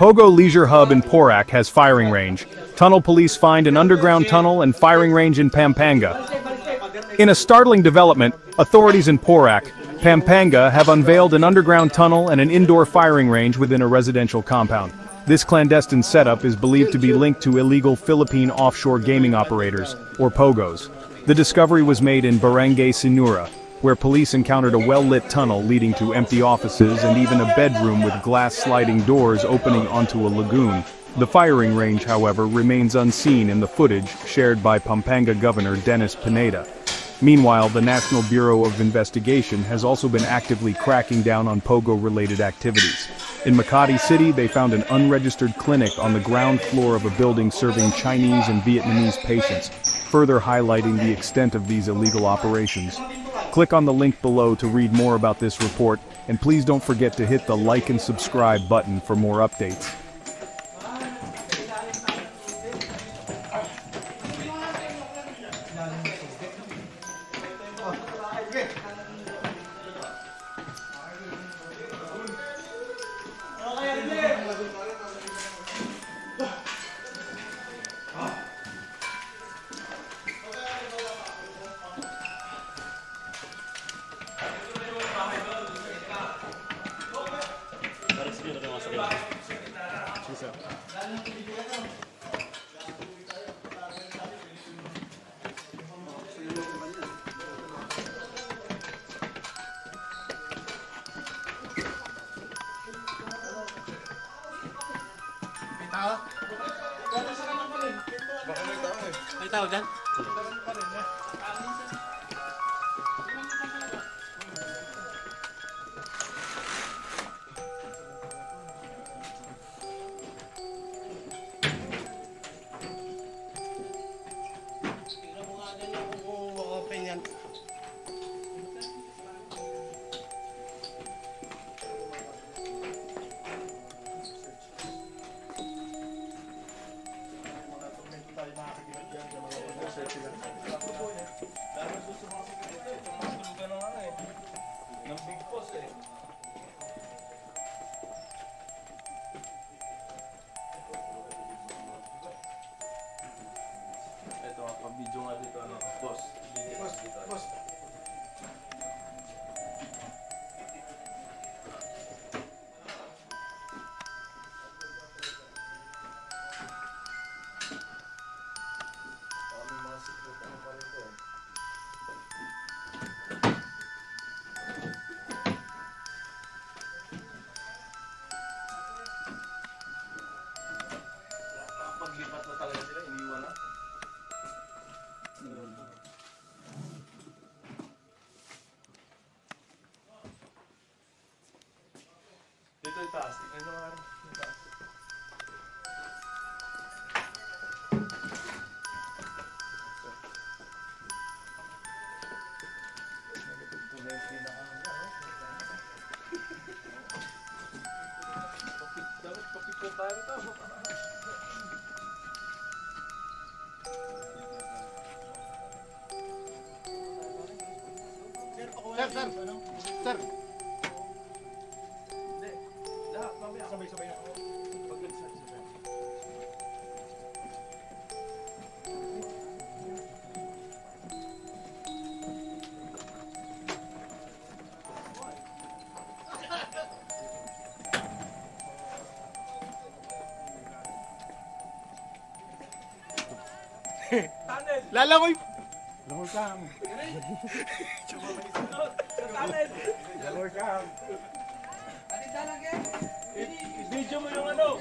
Pogo Leisure Hub in Porac has firing range. Tunnel police find an underground tunnel and firing range in Pampanga. In a startling development, authorities in Porac, Pampanga have unveiled an underground tunnel and an indoor firing range within a residential compound. This clandestine setup is believed to be linked to illegal Philippine offshore gaming operators, or POGOs. The discovery was made in Barangay Sinura, where police encountered a well-lit tunnel leading to empty offices and even a bedroom with glass sliding doors opening onto a lagoon. The firing range, however, remains unseen in the footage shared by Pampanga Governor Dennis Pineda. Meanwhile, the National Bureau of Investigation has also been actively cracking down on Pogo-related activities. In Makati City, they found an unregistered clinic on the ground floor of a building serving Chinese and Vietnamese patients, further highlighting the extent of these illegal operations. Click on the link below to read more about this report, and please don't forget to hit the like and subscribe button for more updates. May tao dyan? Video nga dito, ano, boss. Boss. Paglipat na talaga sila, iniwan na. Dito itaas, tingnan mo nga itaas. Dapat papicture tayo ito. Sir! Hindi. Lahat, mamaya. Sabay-sabay na. Pag-sabay. Lalangoy! Langoy kang! Langoy kang! Video mo yung ano?